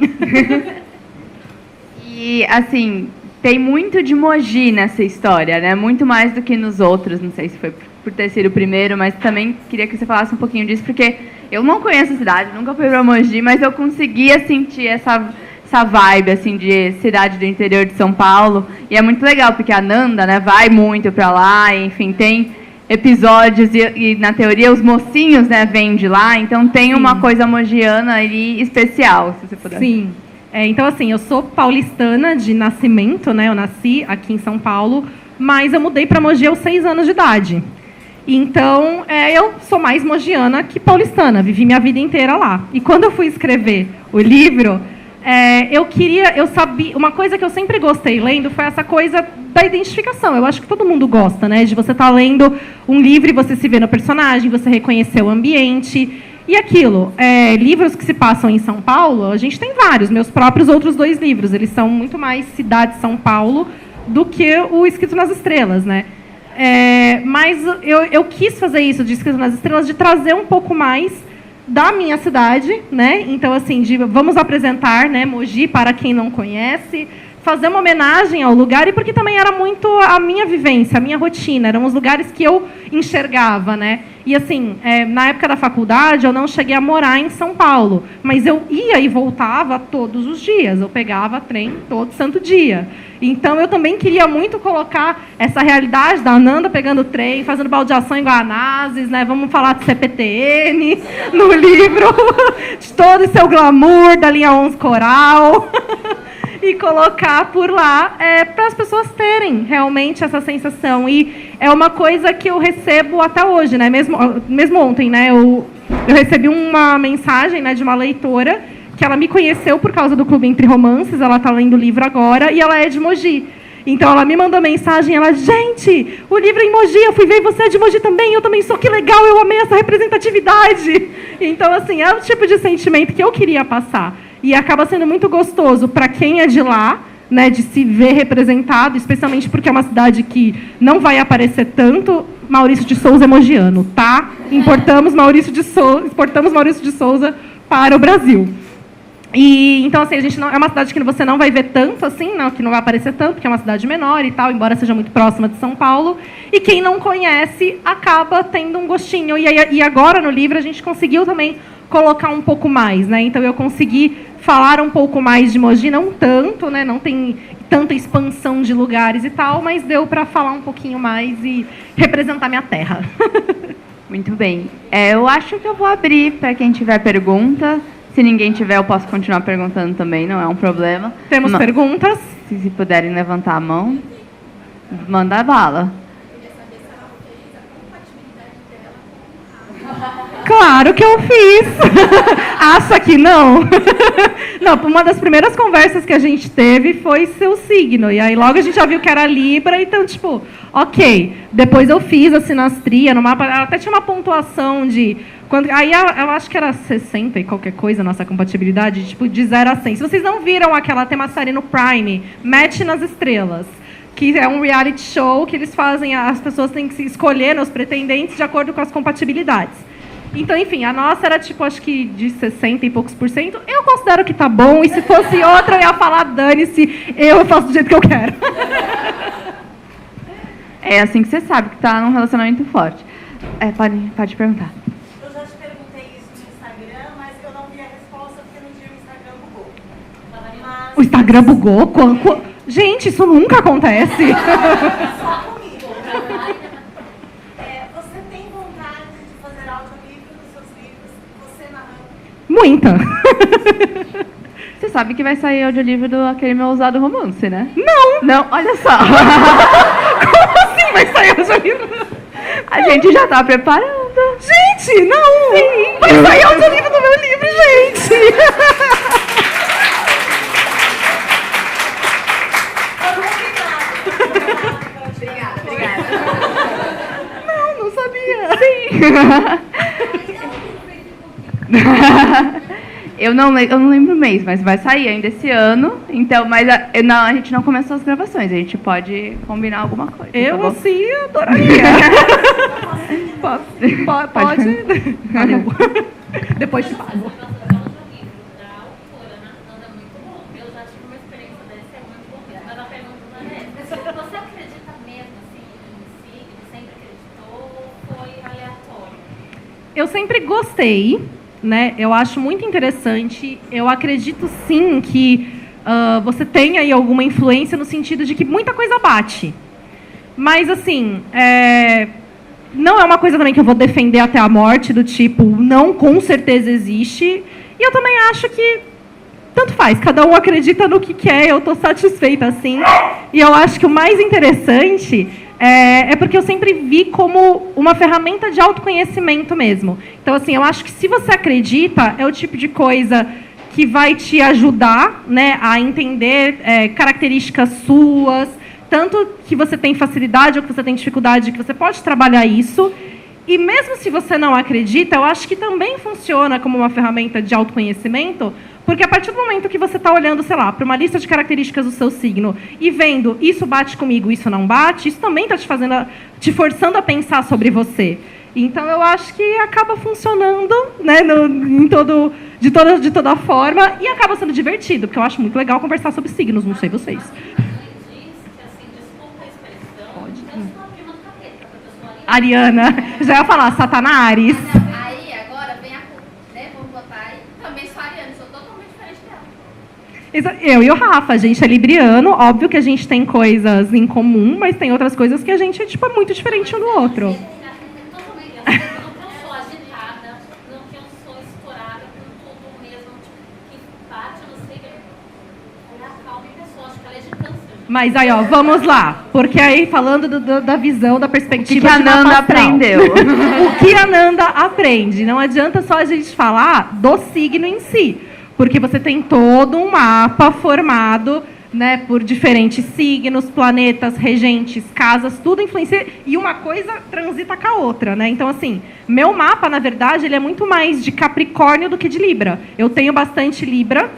E, assim, tem muito de Mogi nessa história, né? Muito mais do que nos outros. Não sei se foi por ter sido o primeiro, mas também queria que você falasse um pouquinho disso, porque eu não conheço a cidade, nunca fui para Mogi, mas eu conseguia sentir essa vibe, assim, de cidade do interior de São Paulo. E é muito legal, porque a Nanda, né, vai muito para lá, enfim, tem episódios e, na teoria, os mocinhos, né, vêm de lá, então tem uma coisa mogiana ali especial, se você puder. Sim. Então, assim, eu sou paulistana de nascimento, né, eu nasci aqui em São Paulo, mas eu mudei para Mogi aos 6 anos de idade. Então, eu sou mais mogiana que paulistana, vivi minha vida inteira lá. E quando eu fui escrever o livro, eu sabia, uma coisa que eu sempre gostei lendo foi essa coisa da identificação. Eu acho que todo mundo gosta, né, de você estar lendo um livro e você se vê no personagem, você reconhecer o ambiente e aquilo. Livros que se passam em São Paulo, a gente tem vários. Meus próprios outros 2 livros, eles são muito mais cidade de São Paulo do que o Escrito nas Estrelas, né? Mas eu quis fazer isso de Escrito nas Estrelas, de trazer um pouco mais da minha cidade, né? Então, assim, vamos apresentar, né, Mogi para quem não conhece, fazer uma homenagem ao lugar e porque também era muito a minha vivência, a minha rotina. Eram os lugares que eu enxergava, né? E, assim, na época da faculdade, eu não cheguei a morar em São Paulo, mas eu ia e voltava todos os dias. Eu pegava trem todo santo dia. Então, eu também queria muito colocar essa realidade da Ananda pegando trem, fazendo baldeação em Guanazes, né? Vamos falar de CPTM no livro, de todo o seu glamour da linha 11 coral. E colocar por lá para as pessoas terem realmente essa sensação. E é uma coisa que eu recebo até hoje, né? Mesmo ontem, né? Eu recebi uma mensagem, né, de uma leitora que ela me conheceu por causa do Clube Entre Romances, ela está lendo o livro agora, e ela é de Mogi. Então, ela me mandou mensagem, ela, gente, o livro é em Mogi, eu fui ver, você é de Mogi também, eu também sou, que legal, eu amei essa representatividade. Então, assim, é o tipo de sentimento que eu queria passar. E acaba sendo muito gostoso para quem é de lá, né, de se ver representado, especialmente porque é uma cidade que não vai aparecer tanto. Maurício de Souza é mogiano, tá? Exportamos Maurício de Souza para o Brasil. E, então, assim, a gente não, é uma cidade que você não vai ver tanto, assim, não, que não vai aparecer tanto, porque é uma cidade menor e tal, embora seja muito próxima de São Paulo. E quem não conhece acaba tendo um gostinho. E agora, no livro, a gente conseguiu também colocar um pouco mais, né? Então, eu consegui falar um pouco mais de Mogi, não tanto, né? Não tem tanta expansão de lugares e tal, mas deu para falar um pouquinho mais e representar minha terra. Muito bem. Eu acho que eu vou abrir para quem tiver pergunta. Se ninguém tiver, eu posso continuar perguntando também, não é um problema. Temos perguntas? Se puderem levantar a mão, manda bala. Claro que eu fiz. Acha que não? Não, uma das primeiras conversas que a gente teve foi seu signo. E aí logo a gente já viu que era Libra, então, tipo, ok. Depois eu fiz a sinastria no mapa, até tinha uma pontuação de... Aí eu acho que era 60 e qualquer coisa a nossa compatibilidade, tipo, de 0 a 100. Se vocês não viram aquela, tem uma série no Prime, Match nas Estrelas, que é um reality show que eles fazem, as pessoas têm que se escolher nos pretendentes de acordo com as compatibilidades. Então, enfim, a nossa era, tipo, acho que de 60 e poucos %. Eu considero que tá bom, e se fosse outra, eu ia falar, dane-se, eu faço do jeito que eu quero. É assim que você sabe que tá num relacionamento forte. Pode perguntar. Eu já te perguntei isso no Instagram, mas eu não vi a resposta porque no dia o Instagram bugou. Mas... O Instagram bugou? Gente, isso nunca acontece. Só comigo. Você tem vontade de fazer audiolivro dos seus livros, você narrando? Muita. Você sabe que vai sair audiolivro do aquele meu ousado romance, né? Não. Não, olha só. Como assim vai sair audiolivro? A gente já tá preparando. Gente, não. Sim. Vai sair audiolivro do meu livro, gente. Não sabia. Eu não lembro o mês, mas vai sair ainda esse ano. Então, mas a gente não começou as gravações. A gente pode combinar alguma coisa. Eu, assim, adoraria. Pode. Valeu. Depois te pago. Você acredita mesmo assim, em signo? Sempre acreditou ou foi aleatório? Eu sempre gostei, né? Eu acho muito interessante. Eu acredito sim que você tem aí alguma influência no sentido de que muita coisa bate. Mas assim, não é uma coisa também que eu vou defender até a morte, do tipo, não, com certeza existe. E eu também acho que tanto faz, cada um acredita no que quer, eu estou satisfeita assim. E eu acho que o mais interessante é porque eu sempre vi como uma ferramenta de autoconhecimento mesmo. Então, assim, eu acho que se você acredita, é o tipo de coisa que vai te ajudar, né, a entender características suas, tanto que você tem facilidade ou que você tem dificuldade, que você pode trabalhar isso. E mesmo se você não acredita, eu acho que também funciona como uma ferramenta de autoconhecimento, porque a partir do momento que você está olhando, sei lá, para uma lista de características do seu signo e vendo isso bate comigo, isso não bate, isso também está te forçando a pensar sobre você. Então, eu acho que acaba funcionando, né, de toda forma, e acaba sendo divertido, porque eu acho muito legal conversar sobre signos, não sei vocês. Ariana, já ia falar, Satanás. Aí, agora, vem a né, vamos botar aí, também sou ariana, sou totalmente diferente dela. Eu e o Rafa, a gente é libriano, óbvio que a gente tem coisas em comum, mas tem outras coisas que a gente tipo, é muito diferente um do outro. Não que eu sou agitada, não que eu sou estourada com tudo mesmo, tipo, que bate no signo. É a calma em pessoa, acho que ela é de câncer. Mas aí, ó, vamos lá. Porque aí, falando da visão, da perspectiva O que a Nanda aprendeu? O que a Nanda aprende? Não adianta só a gente falar do signo em si. Porque você tem todo um mapa formado, né, por diferentes signos, planetas, regentes, casas, tudo influencia. E uma coisa transita com a outra, né? Então, assim, meu mapa, na verdade, ele é muito mais de Capricórnio do que de Libra. Eu tenho bastante Libra,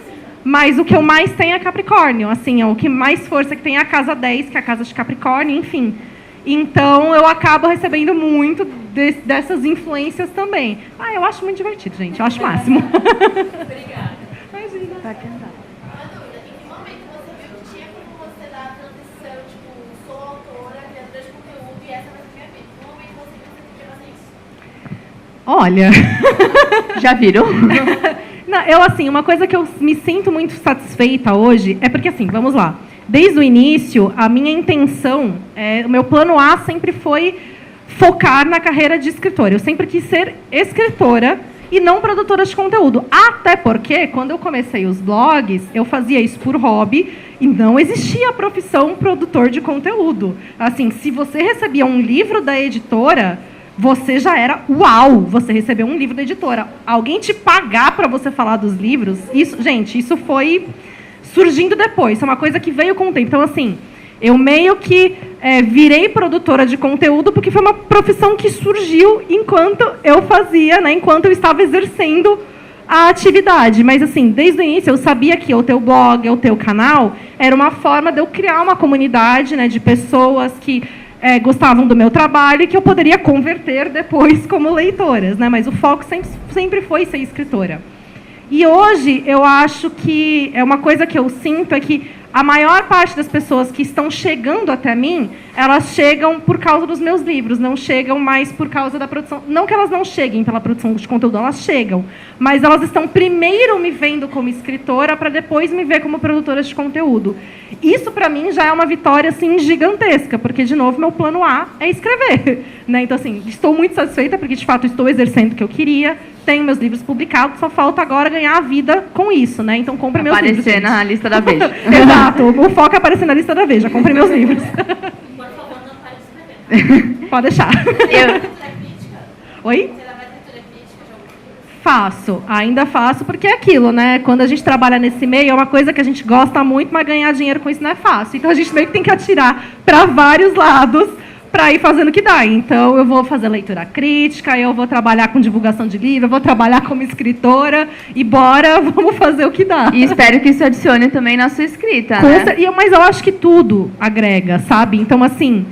mas o que eu mais tenho é Capricórnio. Assim, o que mais força que tem é a casa 10, que é a casa de Capricórnio, enfim. Então, eu acabo recebendo muito dessas influências também. Ah, eu acho muito divertido, gente. Eu acho o máximo. Obrigada. Imagina. Uma dúvida, em que momento você viu que tinha como você dar a transição, tipo, sou autora, criadora de conteúdo e essa vai ser minha vida? Em que momento você viu que você podia fazer isso? Olha... Já viram? Não, eu, assim, uma coisa que eu me sinto muito satisfeita hoje é porque, assim, vamos lá. Desde o início, a minha intenção, o meu plano A sempre foi focar na carreira de escritora. Eu sempre quis ser escritora e não produtora de conteúdo. Até porque, quando eu comecei os blogs, eu fazia isso por hobby e não existia a profissão produtor de conteúdo. Assim, se você recebia um livro da editora, você já era uau, você recebeu um livro da editora. Alguém te pagar para você falar dos livros, isso, gente, isso foi surgindo depois, isso é uma coisa que veio com o tempo. Então, assim, eu meio que virei produtora de conteúdo porque foi uma profissão que surgiu enquanto eu fazia, né, enquanto eu estava exercendo a atividade. Mas, assim, desde o início eu sabia que o teu blog, o teu canal, era uma forma de eu criar uma comunidade, né, de pessoas que gostavam do meu trabalho e que eu poderia converter depois como leitoras, né? Mas o foco sempre foi ser escritora. E hoje eu acho que uma coisa que eu sinto é que a maior parte das pessoas que estão chegando até mim, elas chegam por causa dos meus livros, não chegam mais por causa da produção. Não que elas não cheguem pela produção de conteúdo, elas chegam, mas elas estão primeiro me vendo como escritora para depois me ver como produtora de conteúdo. Isso, para mim, já é uma vitória assim, gigantesca, porque, de novo, meu plano A é escrever. Né? Então, assim, estou muito satisfeita, porque, de fato, estou exercendo o que eu queria, tenho meus livros publicados, só falta agora ganhar a vida com isso. Né? Então, compre meus livros. Aparecer na lista da Veja. Exato, o foco é aparecer na lista da Veja, compre meus livros. Por favor, não pare de escrever. Pode deixar. Oi? Você vai ter leitura crítica de algum livro? Faço, ainda faço, porque é aquilo, né? Quando a gente trabalha nesse meio, é uma coisa que a gente gosta muito, mas ganhar dinheiro com isso não é fácil. Então a gente meio que tem que atirar para vários lados para ir fazendo o que dá. Então eu vou fazer leitura crítica, eu vou trabalhar com divulgação de livro, eu vou trabalhar como escritora e bora, vamos fazer o que dá. E espero que isso adicione também na sua escrita, né? Mas eu acho que tudo agrega, sabe? Então, assim,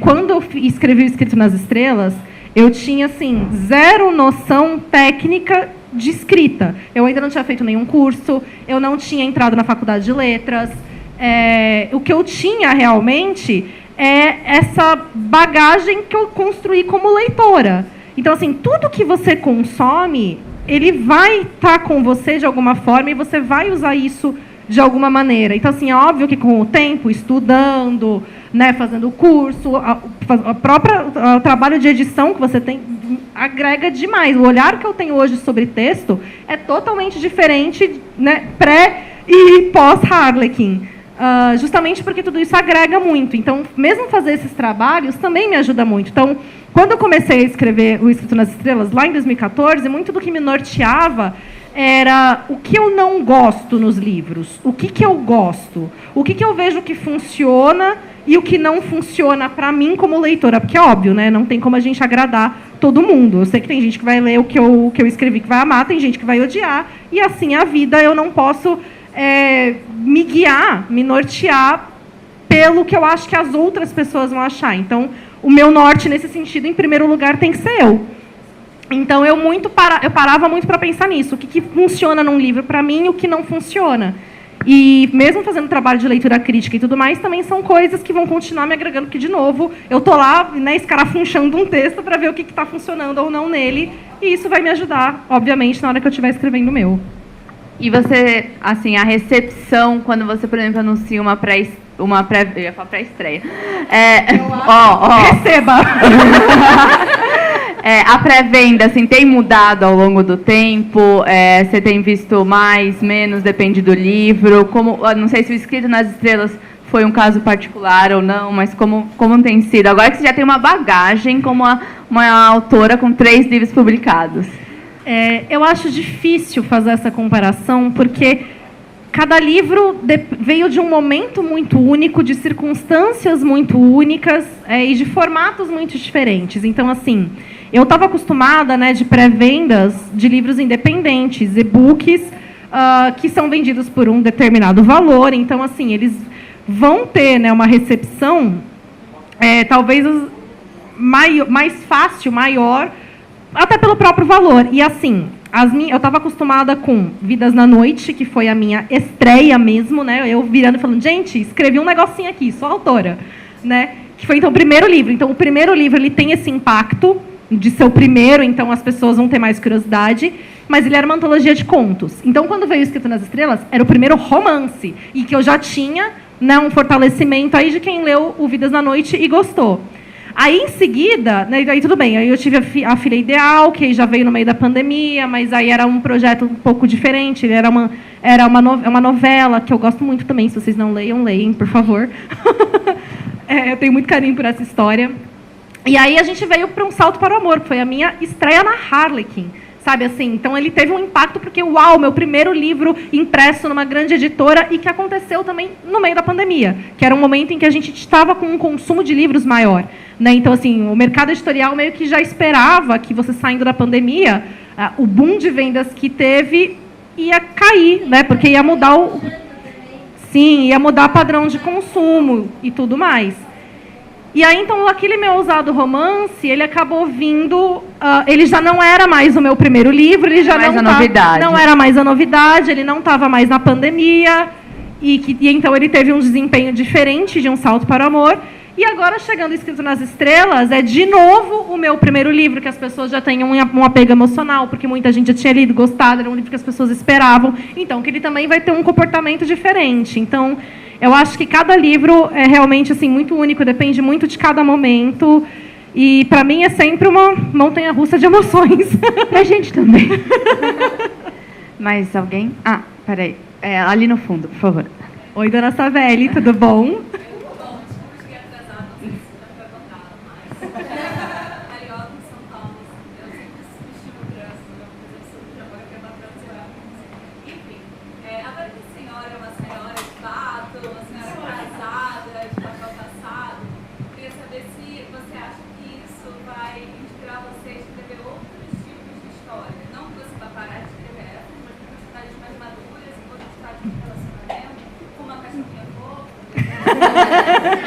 quando eu escrevi o Escrito nas Estrelas, eu tinha, assim, zero noção técnica de escrita. Eu ainda não tinha feito nenhum curso, eu não tinha entrado na faculdade de letras. O que eu tinha realmente é essa bagagem que eu construí como leitora. Então, assim, tudo que você consome, ele vai estar com você de alguma forma e você vai usar isso de alguma maneira. Então, assim, é óbvio que com o tempo, estudando, né, fazendo o curso, o trabalho de edição que você tem agrega demais. O olhar que eu tenho hoje sobre texto é totalmente diferente, né, pré e pós-Harlequin. Justamente porque tudo isso agrega muito. Então, mesmo fazer esses trabalhos também me ajuda muito. Então, quando eu comecei a escrever o Escrito nas Estrelas, lá em 2014, muito do que me norteava era o que eu não gosto nos livros, o que eu gosto, o que eu vejo que funciona e o que não funciona para mim como leitora. Porque é óbvio, né? Não tem como a gente agradar todo mundo. Eu sei que tem gente que vai ler o que eu escrevi que vai amar, tem gente que vai odiar, e assim a vida eu não posso me guiar, me nortear pelo que eu acho que as outras pessoas vão achar. Então, o meu norte nesse sentido, em primeiro lugar, tem que ser eu. Então, eu parava muito para pensar nisso. O que funciona num livro para mim e o que não funciona. E mesmo fazendo trabalho de leitura crítica e tudo mais, também são coisas que vão continuar me agregando, porque, de novo, eu estou lá, né, escarafunchando um texto para ver o que está funcionando ou não nele, e isso vai me ajudar, obviamente, na hora que eu estiver escrevendo o meu. E você, assim, a recepção, quando você, por exemplo, anuncia uma eu ia falar pré-estreia. Receba! A pré-venda, assim, tem mudado ao longo do tempo? Você tem visto mais, menos, depende do livro? Não sei se o Escrito nas Estrelas foi um caso particular ou não, mas como tem sido? Agora que você já tem uma bagagem como uma autora com 3 livros publicados. Eu acho difícil fazer essa comparação, porque cada livro veio de um momento muito único, de circunstâncias muito únicas e de formatos muito diferentes. Então, assim, eu estava acostumada, né, de pré-vendas de livros independentes, e-books, que são vendidos por um determinado valor. Então, assim, eles vão ter, né, uma recepção talvez mais fácil, maior, até pelo próprio valor. E, assim, eu estava acostumada com Vidas na Noite, que foi a minha estreia mesmo, né? Eu virando e falando, gente, escrevi um negocinho aqui, sou autora, né? Que foi, então, o primeiro livro. Então, o primeiro livro, ele tem esse impacto de ser o primeiro, então as pessoas vão ter mais curiosidade, mas ele era uma antologia de contos. Então, quando veio Escrito nas Estrelas, era o primeiro romance, e que eu já tinha, né, um fortalecimento aí de quem leu o Vidas na Noite e gostou. Aí, em seguida, né, aí tudo bem, aí eu tive a Filha Ideal, que já veio no meio da pandemia, mas aí era um projeto um pouco diferente, era uma novela, que eu gosto muito também, se vocês não leem, por favor. Eu tenho muito carinho por essa história. E aí a gente veio para Um Salto para o Amor, que foi a minha estreia na Harlequin, sabe assim? Então ele teve um impacto porque, uau, meu primeiro livro impresso numa grande editora, e que aconteceu também no meio da pandemia, que era um momento em que a gente estava com um consumo de livros maior, né? Então, assim, o mercado editorial meio que já esperava que você saindo da pandemia, o boom de vendas que teve ia cair, né? Porque ia mudar ia mudar o padrão de consumo e tudo mais. E aí, então, aquele meu ousado romance, ele acabou vindo... ele já não era mais o meu primeiro livro, ele já não era mais a novidade, ele não estava mais na pandemia, e então ele teve um desempenho diferente de Um Salto para o Amor. E agora, chegando Escrito nas Estrelas, é de novo o meu primeiro livro, que as pessoas já têm um apego emocional, porque muita gente já tinha lido, gostado, era um livro que as pessoas esperavam. Então, que ele também vai ter um comportamento diferente. Então, eu acho que cada livro é realmente assim, muito único, depende muito de cada momento. E, para mim, é sempre uma montanha-russa de emoções. Pra gente também. Mais alguém? Peraí. Ali no fundo, por favor. Oi, dona Savelli, tudo bom?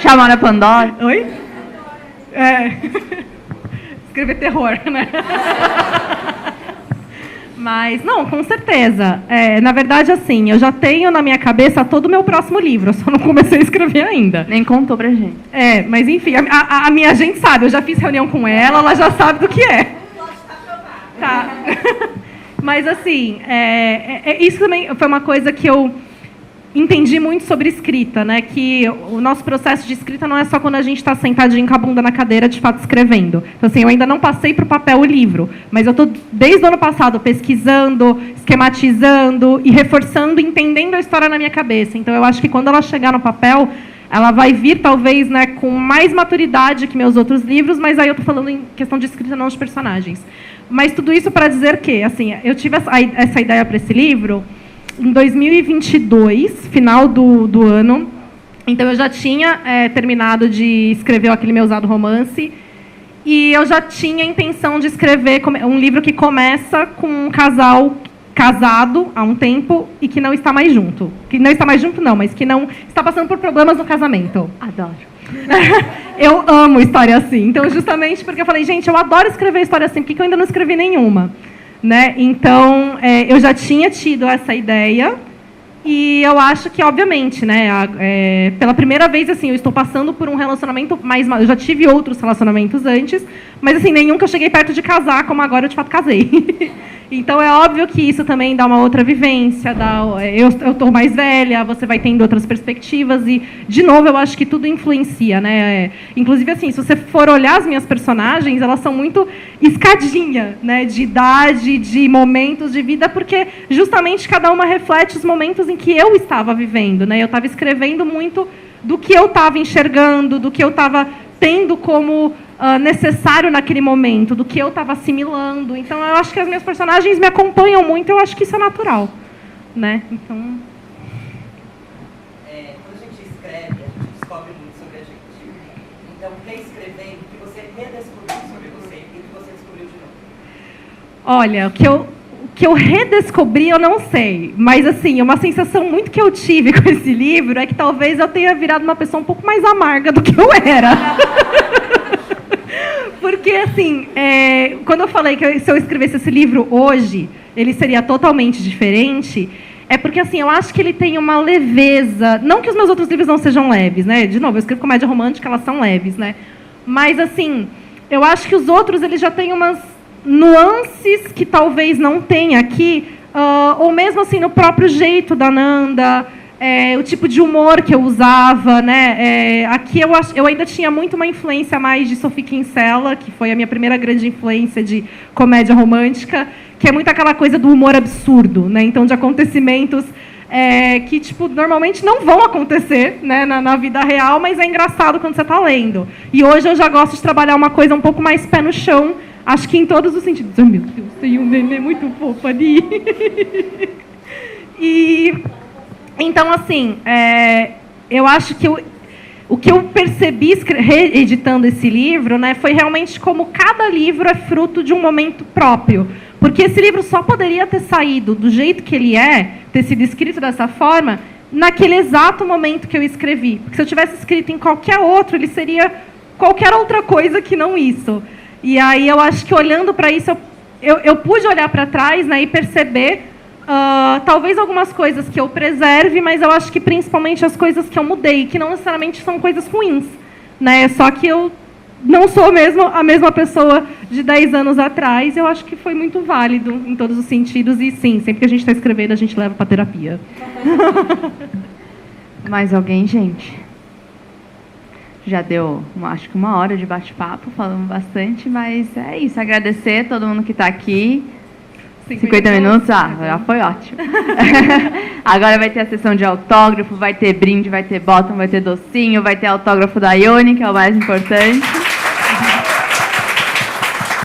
Chamar a Pandora. Oi? Escrever terror, né? Mas, não, com certeza. Na verdade, assim, eu já tenho na minha cabeça todo o meu próximo livro, eu só não comecei a escrever ainda. Nem contou pra gente. Mas enfim, a minha agente sabe, eu já fiz reunião com ela já sabe do que é. Tá. Mas, assim, isso também foi uma coisa que eu entendi muito sobre escrita, né? Que o nosso processo de escrita não é só quando a gente está sentadinho com a bunda na cadeira, de fato, escrevendo. Então, assim, eu ainda não passei para o papel o livro, mas eu estou, desde o ano passado, pesquisando, esquematizando e reforçando, entendendo a história na minha cabeça. Então, eu acho que quando ela chegar no papel, ela vai vir, talvez, né, com mais maturidade que meus outros livros, mas aí eu estou falando em questão de escrita, não de personagens. Mas tudo isso para dizer que, assim, eu tive essa ideia para esse livro em 2022, final do ano. Então, eu já tinha terminado de escrever aquele meu ousado romance, e eu já tinha a intenção de escrever um livro que começa com um casal casado há um tempo e que não está mais junto. Que não está mais junto, não, mas que não está passando por problemas no casamento. Adoro. Eu amo história assim. Então, justamente porque eu falei, gente, eu adoro escrever história assim, porque eu ainda não escrevi nenhuma. Né? Então, eu já tinha tido essa ideia. E eu acho que, obviamente, né, pela primeira vez, assim, eu estou passando por um relacionamento mais... Eu já tive outros relacionamentos antes, mas, assim, nenhum que eu cheguei perto de casar, como agora eu, de fato, casei. Então, é óbvio que isso também dá uma outra vivência. Eu estou mais velha, você vai tendo outras perspectivas. E, de novo, eu acho que tudo influencia, né? Inclusive, assim, se você for olhar as minhas personagens, elas são muito escadinha, né, de idade, de momentos de vida, porque, justamente, cada uma reflete os momentos em que eu estava vivendo, né? Eu estava escrevendo muito do que eu estava enxergando, do que eu estava tendo como necessário naquele momento, do que eu estava assimilando. Então, eu acho que as minhas personagens me acompanham muito, eu acho que isso é natural, né? Então... Quando a gente escreve, a gente descobre muito sobre a gente. Então, reescrevendo, o que você redescobriu sobre você e o que você descobriu de novo? Olha, o que eu redescobri, eu não sei. Mas, assim, uma sensação muito que eu tive com esse livro é que talvez eu tenha virado uma pessoa um pouco mais amarga do que eu era. Porque, assim, quando eu falei que se eu escrevesse esse livro hoje, ele seria totalmente diferente, é porque, assim, eu acho que ele tem uma leveza... Não que os meus outros livros não sejam leves, né? De novo, eu escrevo comédia romântica, elas são leves, né? Mas, assim, eu acho que os outros, eles já têm umas nuances que talvez não tenha aqui, ou mesmo, assim, no próprio jeito da Nanda... o tipo de humor que eu usava, né? Aqui eu ainda tinha muito uma influência mais de Sophie Kinsella, que foi a minha primeira grande influência de comédia romântica, que é muito aquela coisa do humor absurdo, né? Então, de acontecimentos que, tipo, normalmente não vão acontecer, né, na vida real, mas é engraçado quando você está lendo. E hoje eu já gosto de trabalhar uma coisa um pouco mais pé no chão, acho que em todos os sentidos. Oh, meu Deus, tem um neném muito fofo ali. Então, assim, eu acho que o que eu percebi reeditando esse livro, né, foi realmente como cada livro é fruto de um momento próprio. Porque esse livro só poderia ter saído do jeito que ele ter sido escrito dessa forma, naquele exato momento que eu escrevi. Porque se eu tivesse escrito em qualquer outro, ele seria qualquer outra coisa que não isso. E aí eu acho que, olhando para isso, eu pude olhar para trás, né, e perceber... talvez algumas coisas que eu preserve, mas eu acho que principalmente as coisas que eu mudei, que não necessariamente são coisas ruins, né? Só que eu não sou mesmo a mesma pessoa de 10 anos atrás. Eu acho que foi muito válido em todos os sentidos. E sim, sempre que a gente está escrevendo, a gente leva para terapia. Mais alguém, gente? Já deu, acho que 1 hora de bate-papo, falamos bastante, mas é isso. Agradecer a todo mundo que está aqui. 50 minutos? Já foi ótimo. Agora vai ter a sessão de autógrafo, vai ter brinde, vai ter bottom, vai ter docinho, vai ter autógrafo da Ione, que é o mais importante.